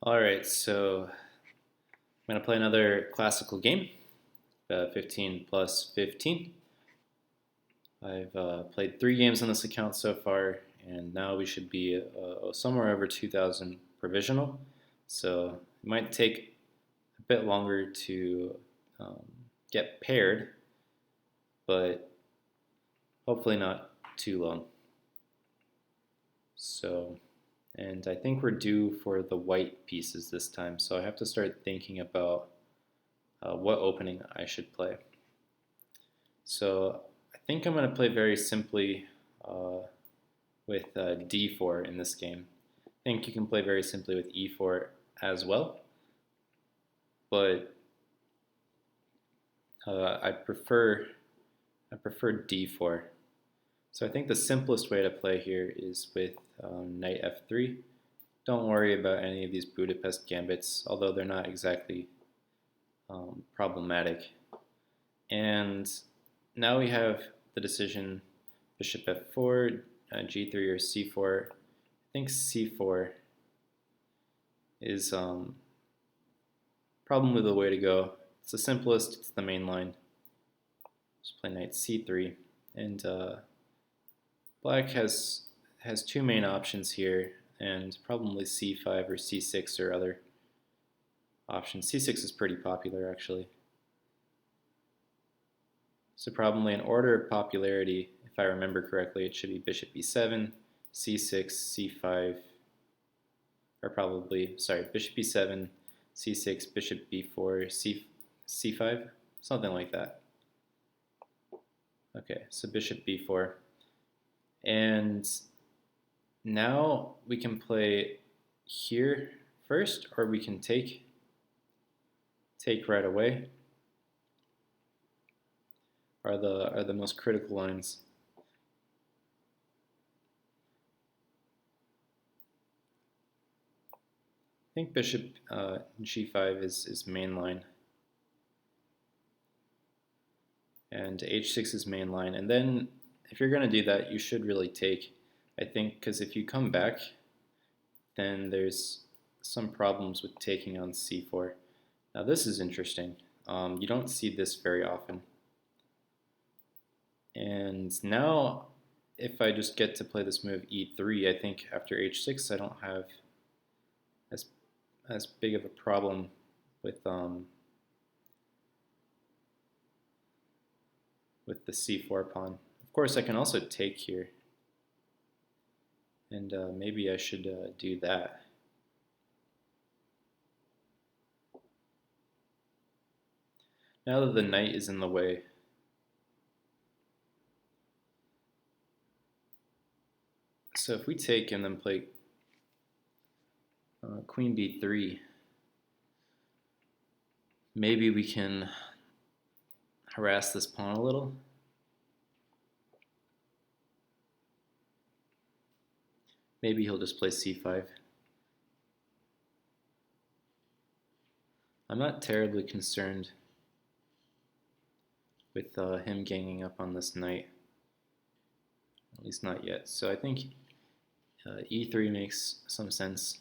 Alright, so I'm going to play another classical game, 15 plus 15. I've played 3 games on this account so far, and now we should be somewhere over 2,000 provisional. So it might take a bit longer to um, get paired, but hopefully not too long. So, and I think we're due for the white pieces this time, so I have to start thinking about what opening I should play. So I think I'm going to play very simply with d4 in this game. I think you can play very simply with e4 as well, but I prefer d4. So I think the simplest way to play here is with knight f3. Don't worry about any of these Budapest gambits, although they're not exactly problematic. And now we have the decision bishop f4, g3 or c4. I think c4 is probably the way to go. It's the simplest, it's the main line. Just play knight c3. And black has two main options here, and probably c5 or c6 or other options. c6 is pretty popular, actually. So probably in order of popularity, if I remember correctly, it should be bishop e7, c6, c5, or probably, sorry, bishop e7, c6, bishop b4, c5, something like that. Okay, so bishop b4. And now we can play here first, or we can take right away. Are the most critical lines. I think bishop g5 is main line, and h6 is main line. And then if you're going to do that, you should really take, I think, because if you come back, then there's some problems with taking on c4. Now this is interesting. You don't see this very often. And now if I just get to play this move e3, I think after h6 I don't have as big of a problem with the c4 pawn. Of course, I can also take here, and maybe I should do that. Now that the knight is in the way, so if we take and then play queen b3, maybe we can harass this pawn a little. Maybe he'll just play c5. I'm not terribly concerned with him ganging up on this knight, at least not yet. So I think e3 makes some sense.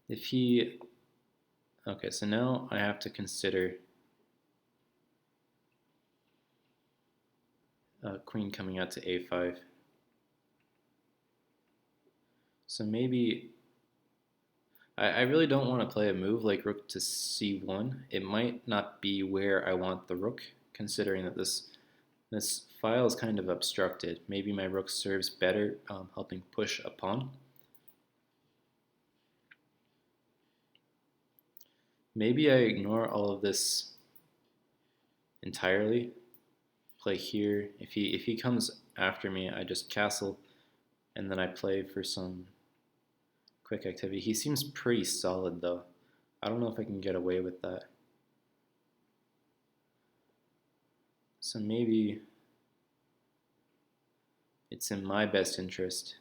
If he, okay, so now I have to consider queen coming out to a5. So maybe, I really don't want to play a move like rook to c1. It might not be where I want the rook, considering that this file is kind of obstructed. Maybe my rook serves better helping push a pawn. Maybe I ignore all of this entirely. Play here. If he comes after me, I just castle, and then I play for some quick activity. He seems pretty solid though. I don't know if I can get away with that. So maybe it's in my best interest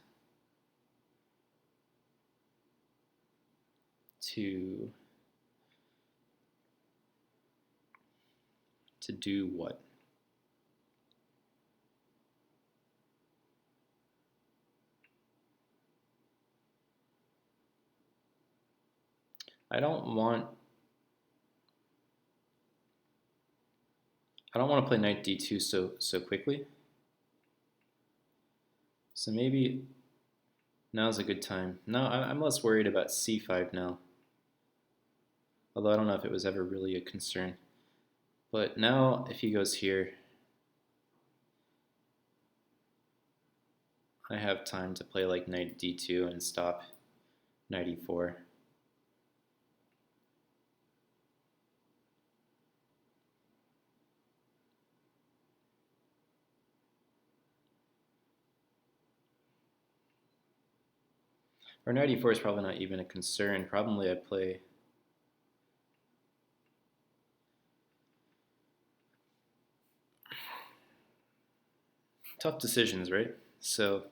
to do what? I don't want to play knight d2 so quickly. So maybe now's a good time. No, I'm less worried about c5 now. Although I don't know if it was ever really a concern. But now if he goes here, I have time to play like knight d2 and stop knight e4. Or knight e4 is probably not even a concern. Probably I play tough decisions, right? So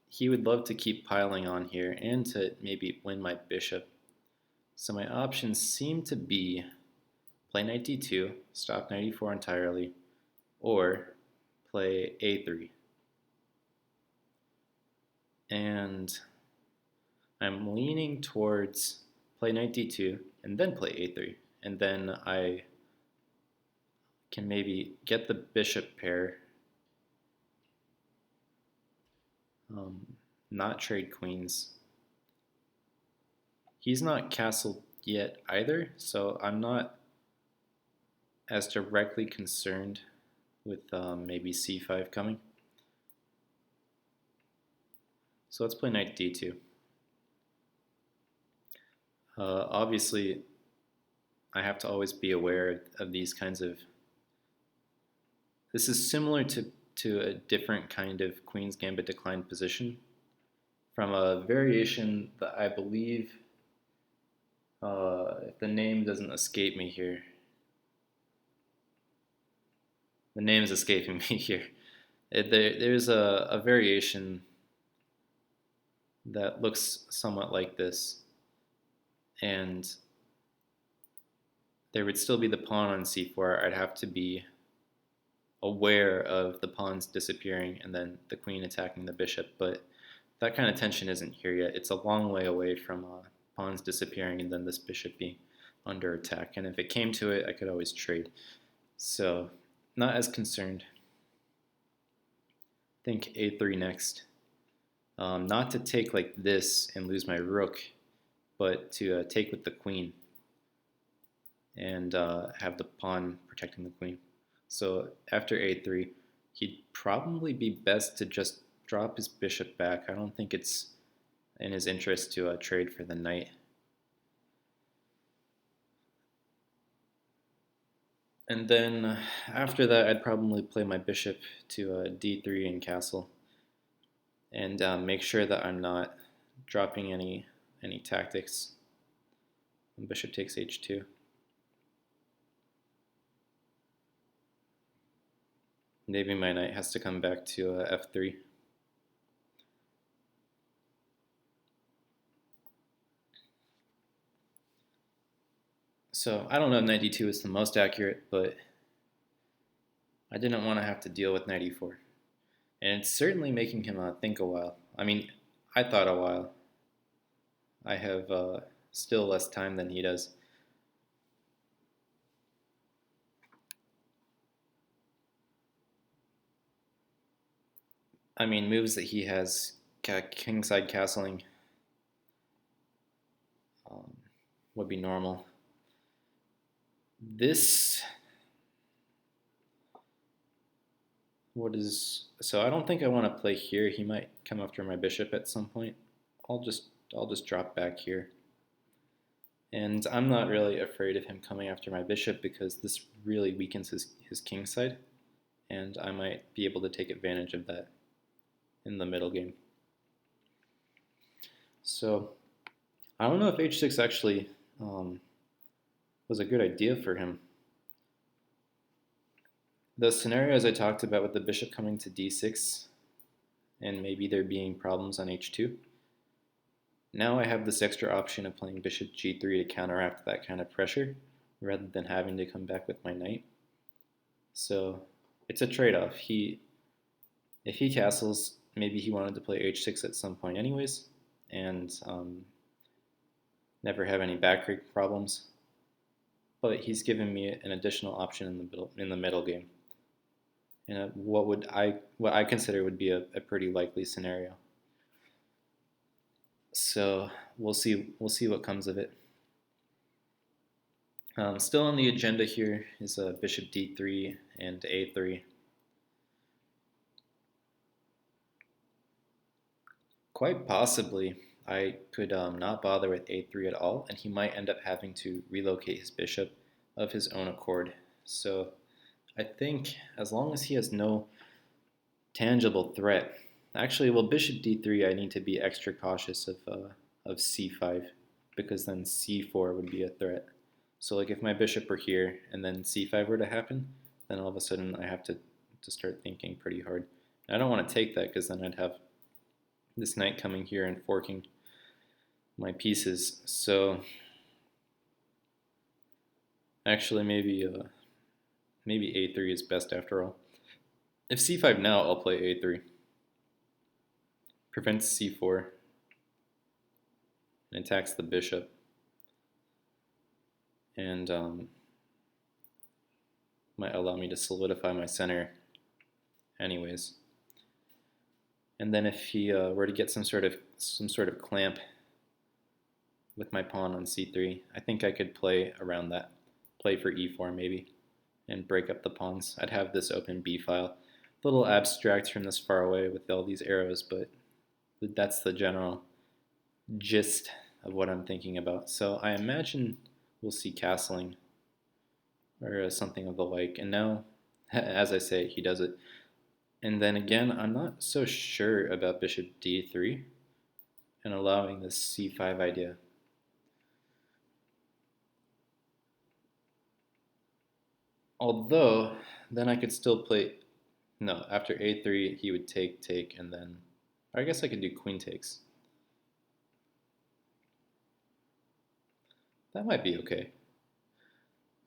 he would love to keep piling on here and to maybe win my bishop. So my options seem to be play knight d2, stop knight e4 entirely, or play a3. And I'm leaning towards play knight d2 and then play a3. And then I can maybe get the bishop pair, not trade queens. He's not castled yet either, so I'm not as directly concerned with maybe c5 coming. So let's play knight d2. Obviously, I have to always be aware of these kinds of... This is similar to a different kind of Queen's Gambit declined position from a variation that I believe, if the name doesn't escape me here, the name is escaping me here. There's a variation that looks somewhat like this, and there would still be the pawn on c4. I'd have to be aware of the pawns disappearing and then the queen attacking the bishop, but that kind of tension isn't here yet. It's a long way away from pawns disappearing and then this bishop being under attack, and if it came to it, I could always trade. So not as concerned. Think a3 next. Not to take like this and lose my rook, but to take with the queen and have the pawn protecting the queen. So after a3, he'd probably be best to just drop his bishop back. I don't think it's in his interest to trade for the knight. And then after that, I'd probably play my bishop to d3 and castle, and make sure that I'm not dropping any tactics. And bishop takes h2. Maybe my knight has to come back to f3. So I don't know if knight d2 is the most accurate, but I didn't want to have to deal with knight e4. And it's certainly making him think a while. I mean, I thought a while. I have still less time than he does. I mean, moves that he has, kingside castling, would be normal. This, so I don't think I want to play here. He might come after my bishop at some point. I'll just drop back here. And I'm not really afraid of him coming after my bishop because this really weakens his king side, and I might be able to take advantage of that in the middle game. So I don't know if h6 actually was a good idea for him. The scenarios I talked about with the bishop coming to d6 and maybe there being problems on h2, now I have this extra option of playing bishop g3 to counteract that kind of pressure rather than having to come back with my knight. So it's a trade-off. If he castles, maybe he wanted to play h6 at some point anyways, and never have any back rake problems. But he's given me an additional option in the middle game, and what I consider would be a pretty likely scenario. So we'll see what comes of it. Still on the agenda here is bishop d3 and a3. Quite possibly, I could not bother with a3 at all, and he might end up having to relocate his bishop of his own accord. So I think as long as he has no tangible threat, actually, well, bishop d3, I need to be extra cautious of c5, because then c4 would be a threat. So like if my bishop were here and then c5 were to happen, then all of a sudden I have to start thinking pretty hard. And I don't want to take that because then I'd have this knight coming here and forking my pieces. So actually maybe a3 is best after all. If c5 now, I'll play a3. Prevents c4 and attacks the bishop. And might allow me to solidify my center anyways. And then if he were to get some sort of clamp with my pawn on c3, I think I could play around that. Play for e4 maybe, and break up the pawns. I'd have this open b file. A little abstract from this far away with all these arrows, but that's the general gist of what I'm thinking about. So I imagine we'll see castling or something of the like. And now, as I say, he does it. And then again, I'm not so sure about bishop d3 and allowing this c5 idea. Although, then I could still play, no, after a3 he would take, and then, or I guess I could do queen takes. That might be okay.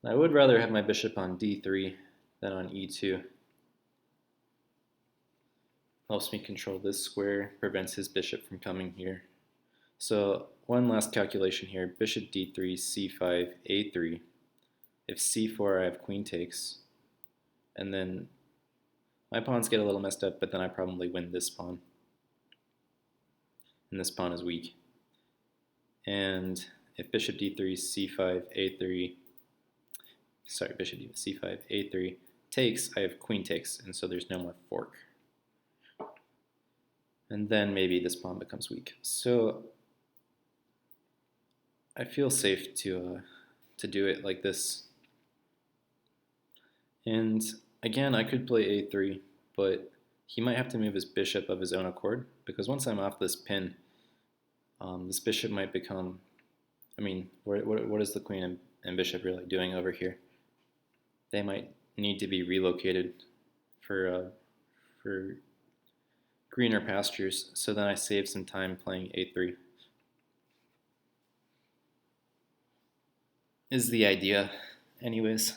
I would rather have my bishop on d3 than on e2. Helps me control this square, prevents his bishop from coming here. So one last calculation here, bishop d3, c5, a3. If c4, I have queen takes, and then my pawns get a little messed up, but then I probably win this pawn. And this pawn is weak. And if bishop d3, c5, a3, sorry, bishop d5, c5, a3 takes, I have queen takes, and so there's no more fork. And then maybe this pawn becomes weak. So I feel safe to do it like this. And again, I could play a3, but he might have to move his bishop of his own accord, because once I'm off this pin, this bishop might become, I mean, what is the queen and bishop really doing over here? They might need to be relocated for greener pastures, so then I save some time playing a3. Is the idea, anyways.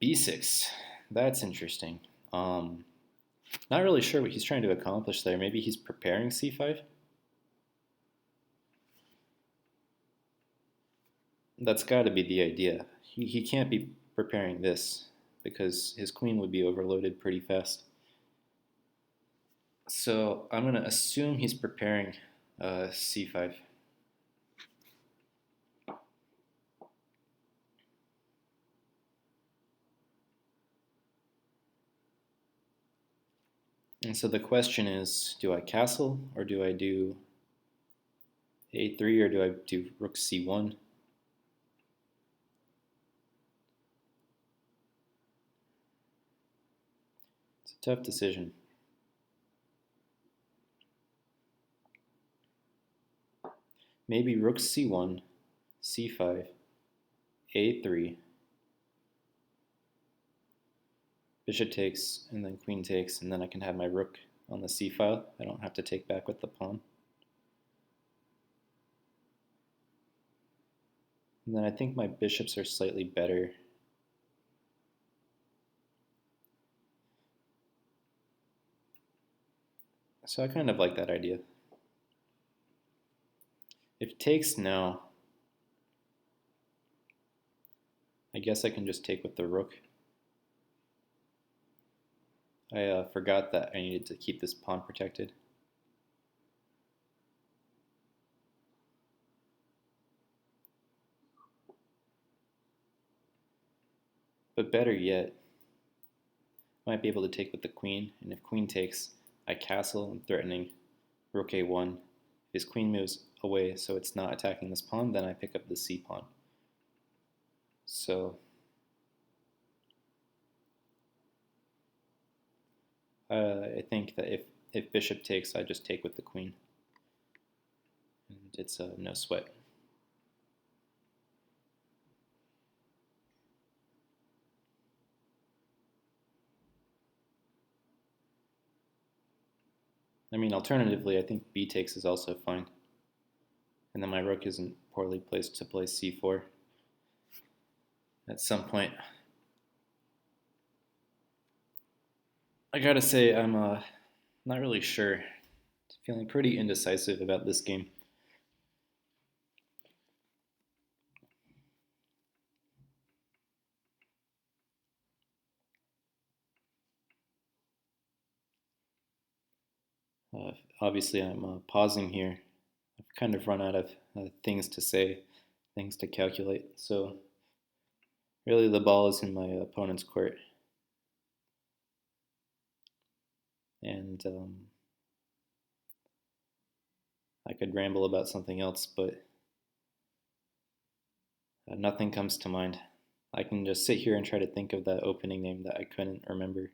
b6, that's interesting. Not really sure what he's trying to accomplish there. Maybe he's preparing c5? That's got to be the idea. He can't be preparing this, because his queen would be overloaded pretty fast. So I'm going to assume he's preparing c5. And so the question is, do I castle, or do I do a3, or do I do rook c1? It's a tough decision. Maybe rook c1, c5, a3, bishop takes, and then queen takes, and then I can have my rook on the c file. I don't have to take back with the pawn. And then I think my bishops are slightly better. So I kind of like that idea. If takes, no. I guess I can just take with the rook. I forgot that I needed to keep this pawn protected. But better yet, I might be able to take with the queen, and if queen takes, I castle and threatening rook a1. If his queen moves away so it's not attacking this pawn, then I pick up the c pawn. So I think that if bishop takes, I just take with the queen. And it's no sweat. I mean, alternatively, I think b takes is also fine. And then my rook isn't poorly placed to play c4 at some point. I gotta say, I'm not really sure. Feeling pretty indecisive about this game. Obviously, I'm pausing here. I've kind of run out of things to say, things to calculate. So really the ball is in my opponent's court. And I could ramble about something else, but nothing comes to mind. I can just sit here and try to think of that opening name that I couldn't remember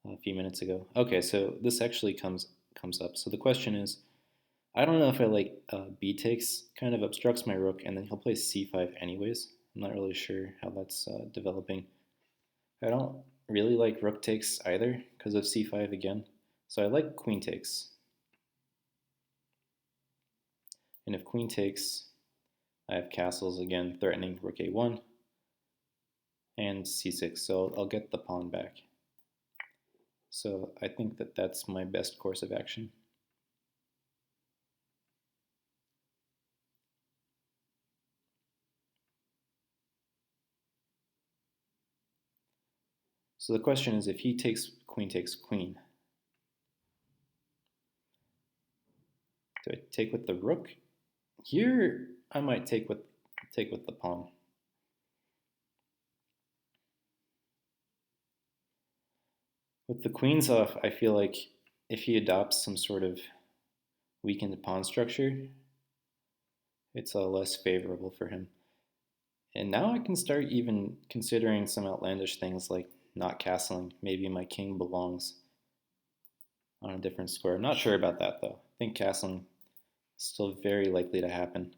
a few minutes ago. Okay, so this actually comes up. So the question is, I don't know if I like b takes, kind of obstructs my rook, and then he'll play c5 anyways. I'm not really sure how that's developing. I don't really like rook takes either because of c5 again. So I like queen takes. And if queen takes, I have castles again threatening rook a1 and c6. So I'll get the pawn back. So I think that that's my best course of action. So the question is, if he takes queen, do I take with the rook? Here I might take with the pawn. With the queens off, I feel like if he adopts some sort of weakened pawn structure, it's less favorable for him. And now I can start even considering some outlandish things like not castling. Maybe my king belongs on a different square. I'm not sure about that though. I think castling is still very likely to happen.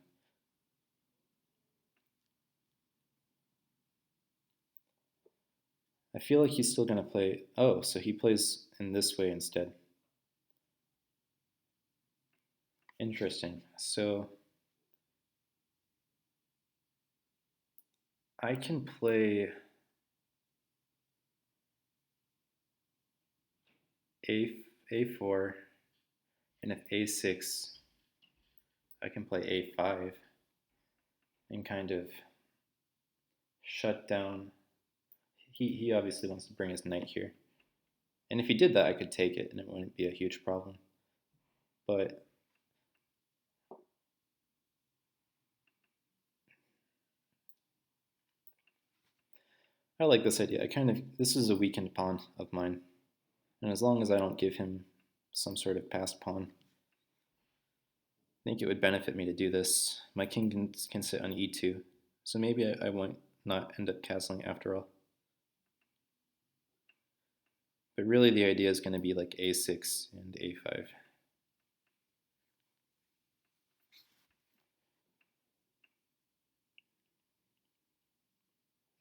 I feel like he's still going to play. Oh, so he plays in this way instead. Interesting. So I can play a4, and if a6, I can play a5 and kind of shut down. He obviously wants to bring his knight here. And if he did that, I could take it and it wouldn't be a huge problem. But I like this idea. This is a weakened pawn of mine. And as long as I don't give him some sort of passed pawn, I think it would benefit me to do this. My king can sit on e2, so maybe I won't not end up castling after all. But really the idea is going to be like a6 and a5.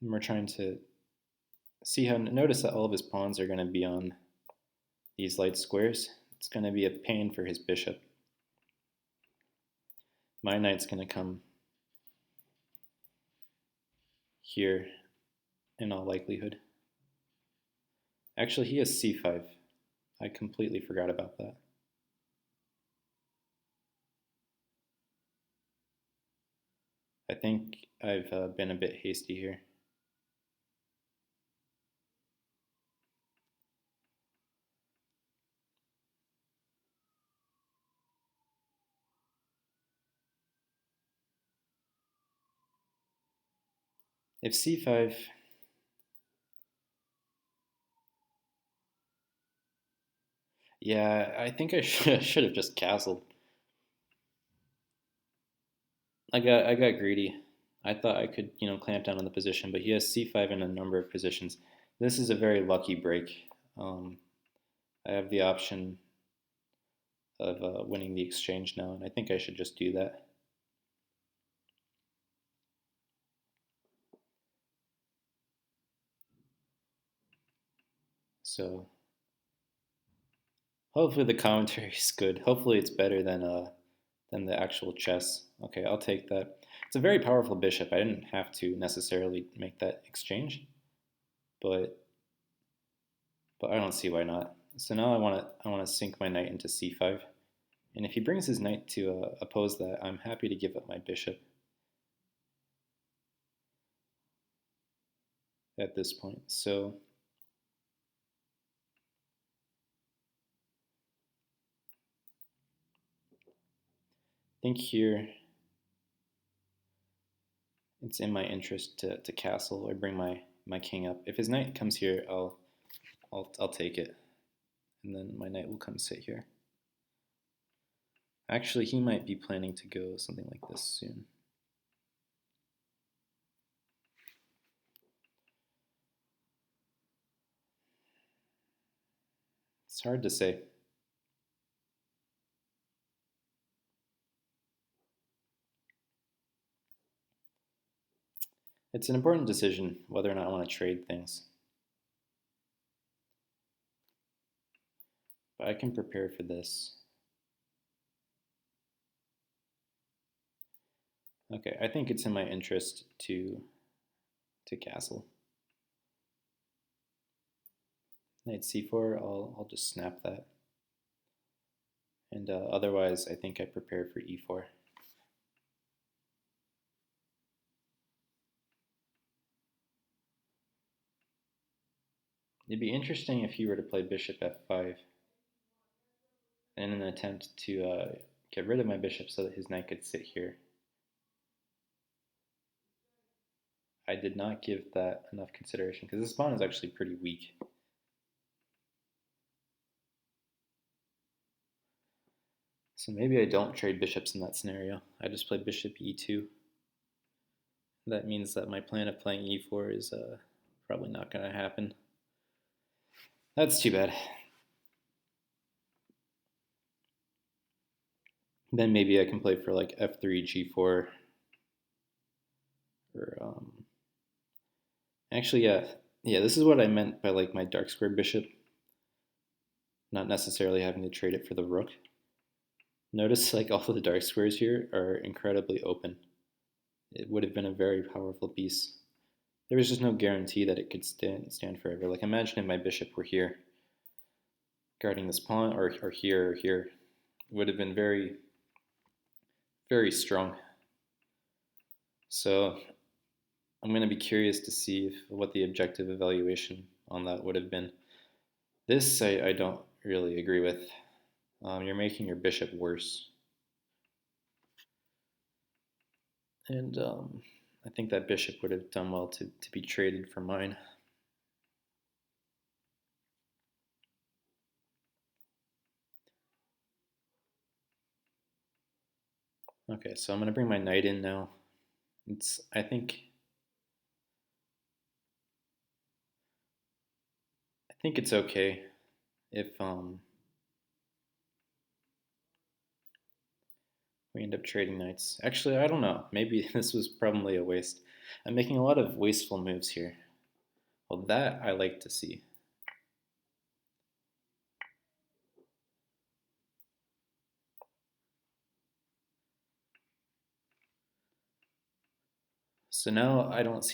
And we're trying to see how, notice that all of his pawns are going to be on these light squares. It's going to be a pain for his bishop. My knight's going to come here in all likelihood. Actually, he has c5. I completely forgot about that. I think I've been a bit hasty here. If c5, yeah, I think I should have just castled. I got greedy. I thought I could, clamp down on the position, but he has c5 in a number of positions. This is a very lucky break. Um, I have the option of winning the exchange now, and I think I should just do that. So hopefully the commentary is good. Hopefully it's better than the actual chess. Okay, I'll take that. It's a very powerful bishop. I didn't have to necessarily make that exchange, but I don't see why not. So now I want to sink my knight into c5, and if he brings his knight to oppose that, I'm happy to give up my bishop at this point. So I think here it's in my interest to castle or bring my king up. If his knight comes here, I'll take it, and then my knight will come sit here. Actually, he might be planning to go something like this soon. It's hard to say. It's an important decision whether or not I want to trade things. But I can prepare for this. Okay, I think it's in my interest to castle. Knight c4, I'll just snap that. And otherwise, I think I prepare for e4. It'd be interesting if he were to play bishop f5 in an attempt to get rid of my bishop so that his knight could sit here. I did not give that enough consideration because this pawn is actually pretty weak. So maybe I don't trade bishops in that scenario. I just play bishop e2. That means that my plan of playing e4 is probably not going to happen. That's too bad. Then maybe I can play for like f3, g4, or actually, yeah. This is what I meant by like my dark square bishop, not necessarily having to trade it for the rook. Notice like all of the dark squares here are incredibly open. It would have been a very powerful piece. There was just no guarantee that it could stand forever. Like imagine if my bishop were here, guarding this pawn, or here or here. It would have been very, very strong. So I'm going to be curious to see what the objective evaluation on that would have been. This I don't really agree with. You're making your bishop worse. And I think that bishop would have done well to be traded for mine. Okay, so I'm going to bring my knight in now. I think it's okay if we end up trading knights. Actually, I don't know. Maybe this was probably a waste. I'm making a lot of wasteful moves here. Well, that I like to see. So now I don't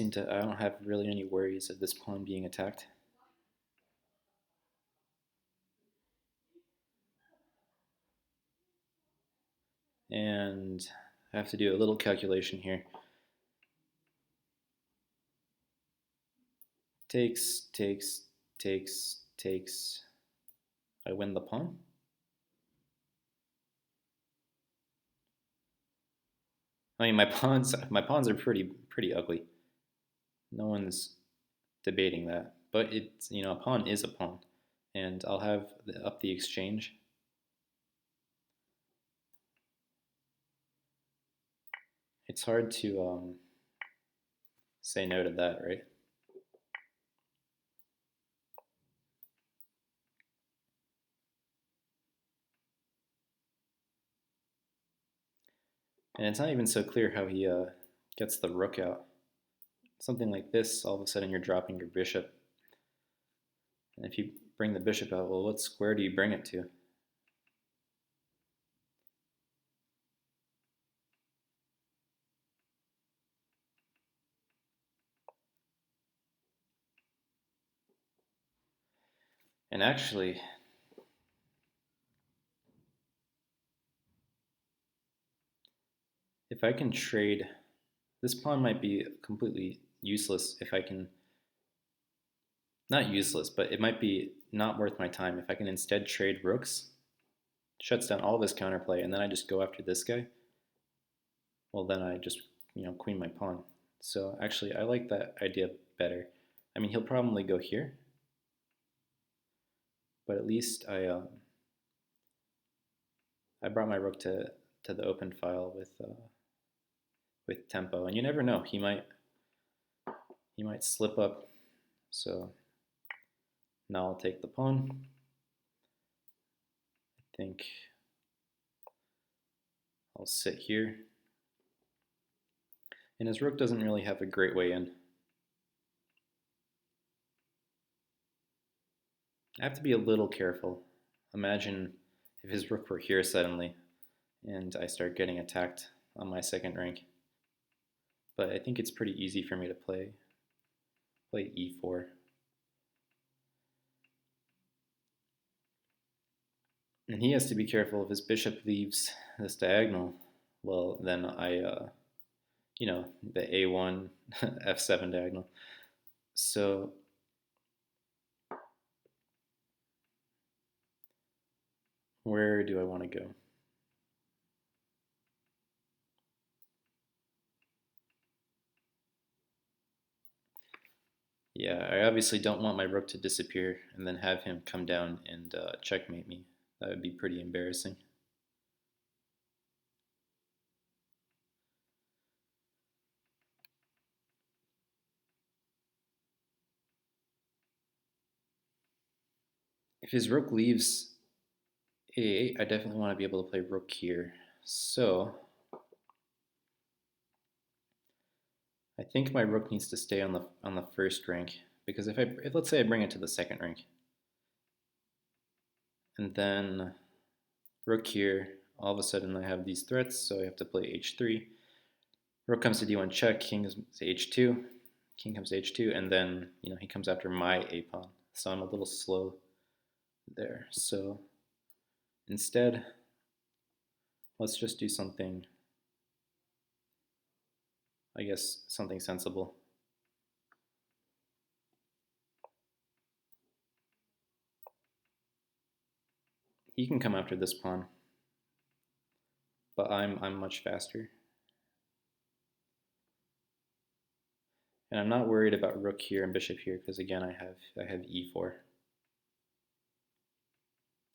have really any worries of this pawn being attacked. And I have to do a little calculation here. Takes, takes, takes, takes. I win the pawn. I mean, my pawns are pretty ugly. No one's debating that. But it's, a pawn is a pawn, and I'll have up the exchange. It's hard to say no to that, right? And it's not even so clear how he gets the rook out. Something like this, all of a sudden you're dropping your bishop. And if you bring the bishop out, well, what square do you bring it to? And actually, if I can trade, this pawn might be completely useless if I can, not useless, but it might be not worth my time if I can instead trade rooks, shuts down all of his counterplay, and then I just go after this guy. Well, then I just, queen my pawn. So actually, I like that idea better. I mean, he'll probably go here, but at least I brought my rook to the open file with tempo, and you never know, he might slip up. So now I'll take the pawn. I think I'll sit here, and his rook doesn't really have a great way in. I have to be a little careful. Imagine if his rook were here suddenly and I start getting attacked on my second rank. But I think it's pretty easy for me to play e4. And he has to be careful if his bishop leaves this diagonal. Well, then the a1, f7 diagonal. So where do I want to go? Yeah, I obviously don't want my rook to disappear and then have him come down and checkmate me. That would be pretty embarrassing. If his rook leaves a8, I definitely want to be able to play rook here. So I think my rook needs to stay on the first rank, because if let's say I bring it to the second rank, and then rook here, all of a sudden I have these threats, so I have to play h3. Rook comes to d1 check, king is to h2, king comes to h2, and then he comes after my a pawn. So I'm a little slow there. So instead, let's just do something, I guess, something sensible. He can come after this pawn, but I'm much faster. And I'm not worried about rook here and bishop here, because again I have e4,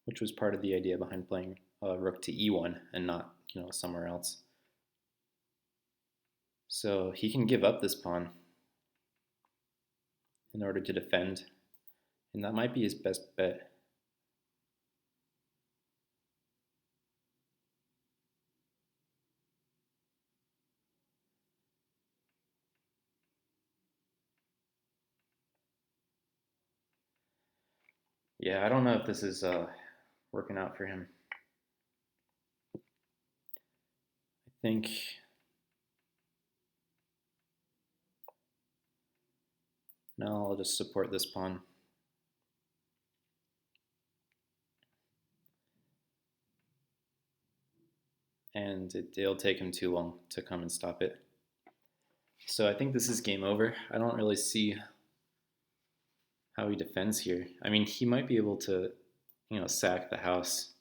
which was part of the idea behind playing rook to e1 and not somewhere else. So he can give up this pawn in order to defend, and that might be his best bet. Yeah, I don't know if this is working out for him. I think now I'll just support this pawn. And it'll take him too long to come and stop it. So I think this is game over. I don't really see how he defends here. I mean, he might be able to, sack the house.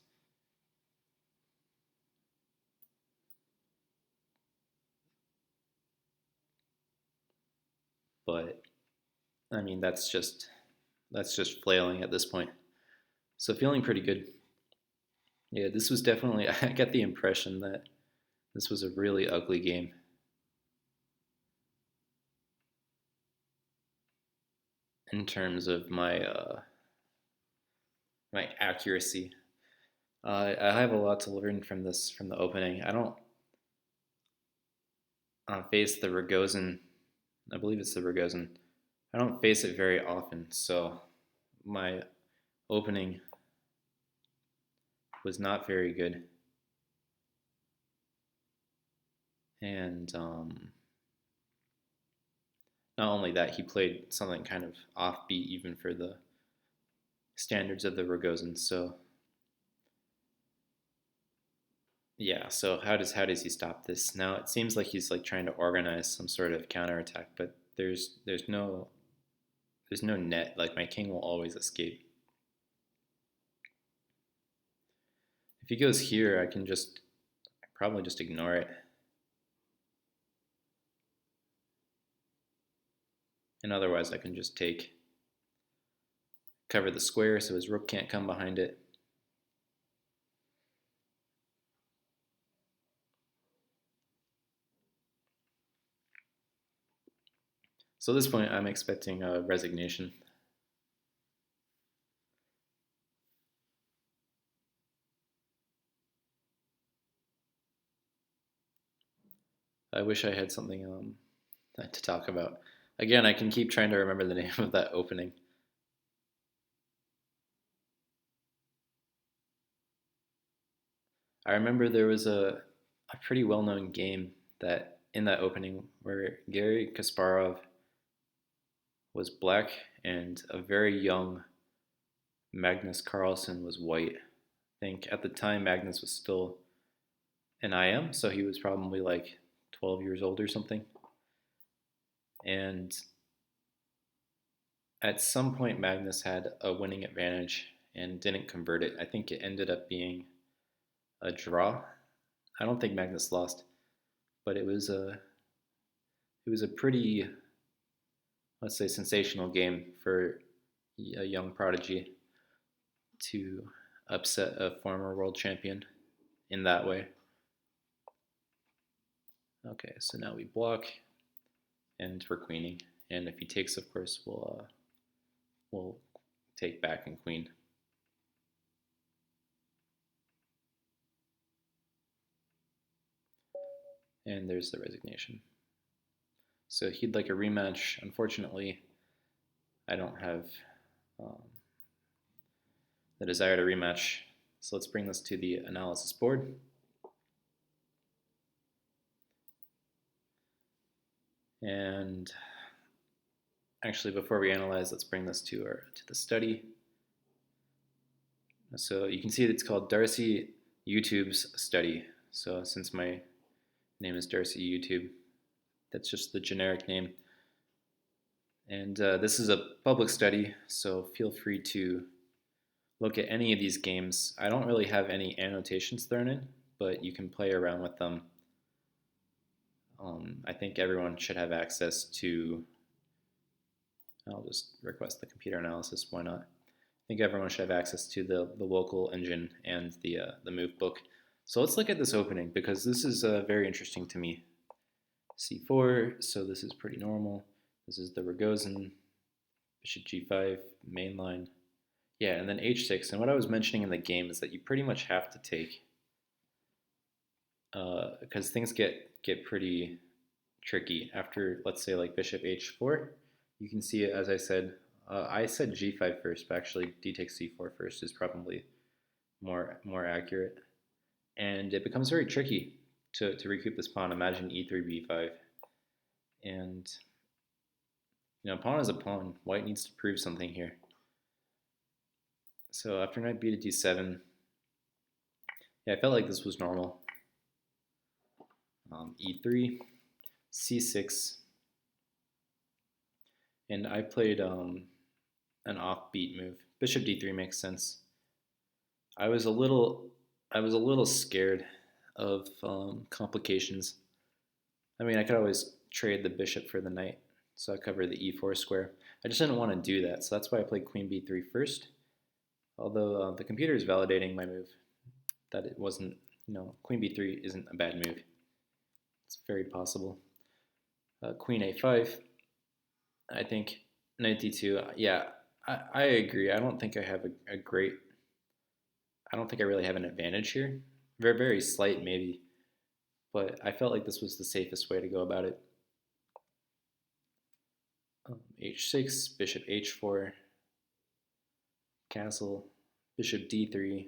But I mean, that's just flailing at this point. So feeling pretty good. Yeah, this was definitely. I get the impression that this was a really ugly game. In terms of my accuracy. I have a lot to learn from the opening. I don't face the Ragozin. I believe it's the Ragozin. I don't face it very often, so my opening was not very good. And not only that, he played something kind of offbeat even for the standards of the Ragozin. So yeah, so how does he stop this? Now it seems like he's like trying to organize some sort of counterattack, but there's no net. Like my king will always escape. If he goes here, I can probably just ignore it. And otherwise I can just cover the square so his rook can't come behind it. So at this point I'm expecting a resignation. I wish I had something to talk about. Again, I can keep trying to remember the name of that opening. I remember there was a pretty well-known game that in that opening where Garry Kasparov was black and a very young Magnus Carlsen was white. I think at the time Magnus was still an IM, so he was probably like 12 years old or something. And at some point Magnus had a winning advantage and didn't convert it. I think it ended up being a draw. I don't think Magnus lost, but it was a pretty, let's say, sensational game for a young prodigy to upset a former world champion in that way. Okay, so now we block, and we're queening. And if he takes, of course, we'll take back and queen. And there's the resignation. So he'd like a rematch. Unfortunately, I don't have the desire to rematch. So let's bring this to the analysis board. And actually, before we analyze, let's bring this to the study. So you can see it's called Darcy YouTube's study. So since my name is Darcy YouTube, that's just the generic name. And this is a public study, so feel free to look at any of these games. I don't really have any annotations thrown in, but you can play around with them. I think everyone should have access to, I'll just request the computer analysis, why not? I think everyone should have access to the local engine and the move book. So let's look at this opening because this is very interesting to me. C4, so this is pretty normal. This is the Ragozin, bishop g5, main line. Yeah, and then h6. And what I was mentioning in the game is that you pretty much have to take because things get pretty tricky after, let's say, like bishop h4. You can see it, as I said g5 first, but actually d takes c4 first is probably more accurate. And it becomes very tricky to recoup this pawn. Imagine e3, b5. And, pawn is a pawn. White needs to prove something here. So after knight b to d7, yeah, I felt like this was normal. E3, c6, and I played an offbeat move. Bishop d3 makes sense. I was a little scared of complications. I mean, I could always trade the bishop for the knight, so I cover the e4 square. I just didn't want to do that, so that's why I played queen b3 first. Although the computer is validating my move, that it wasn't, queen b3 isn't a bad move. It's very possible. Queen a5, I think knight d2. Yeah, I agree. I don't think I have a great. I don't think I really have an advantage here. Very, very slight, maybe. But I felt like this was the safest way to go about it. H6, bishop h4, castle, bishop d3.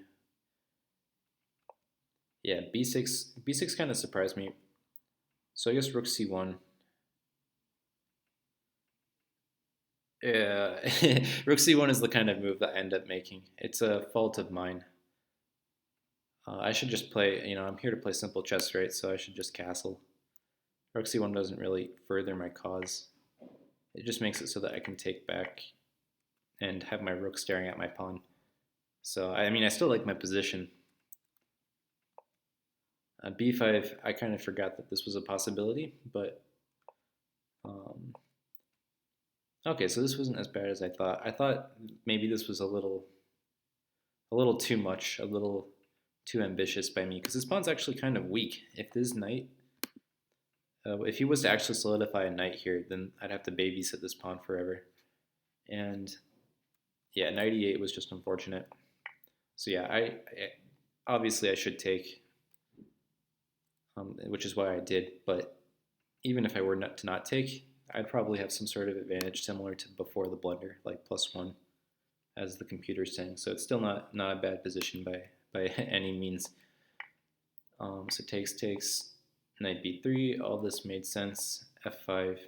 Yeah, b6 kind of surprised me. So I guess rook c1. Yeah, rook c1 is the kind of move that I end up making. It's a fault of mine. I should just play, I'm here to play simple chess, right? So I should just castle. Rook c1 doesn't really further my cause. It just makes it so that I can take back and have my rook staring at my pawn. So, I mean, I still like my position. b5, I kind of forgot that this was a possibility, but okay, so this wasn't as bad as I thought. I thought maybe this was a little too much, a little too ambitious by me, because this pawn's actually kind of weak. If this knight, if he was to actually solidify a knight here, then I'd have to babysit this pawn forever. And yeah, knight e8 was just unfortunate. So yeah, obviously I should take, which is why I did. But even if I were to not take, I'd probably have some sort of advantage similar to before the blunder, like +1, as the computer's saying. So it's still not a bad position by any means. So takes, knight b3, all this made sense. f5.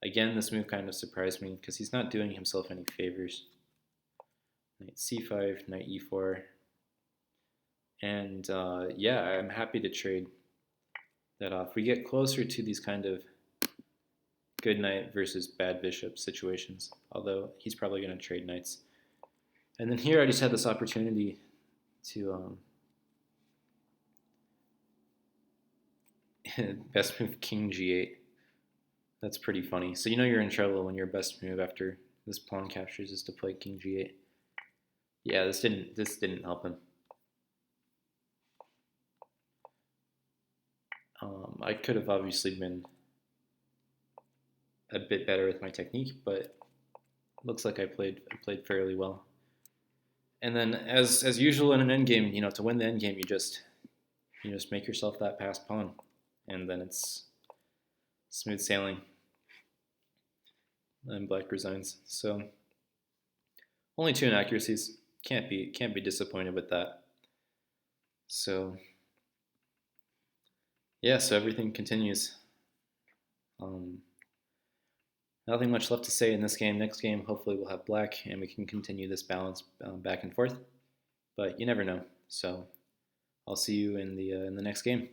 Again, this move kind of surprised me because he's not doing himself any favors. Knight c5, knight e4. And yeah, I'm happy to trade that off. We get closer to these kind of good knight versus bad bishop situations, although he's probably going to trade knights. And then here I just had this opportunity to best move king g8. That's pretty funny. So you know you're in trouble when your best move after this pawn captures is to play king g8. Yeah, this didn't help him. I could have obviously been a bit better with my technique, but looks like I played fairly well. And then as usual in an endgame, to win the endgame, you just make yourself that passed pawn, and then it's smooth sailing. And black resigns. So only 2 inaccuracies. Can't be disappointed with that. So yeah, so everything continues. Nothing much left to say in this game. Next game, hopefully we'll have black, and we can continue this balance back and forth. But you never know. So I'll see you in the next game.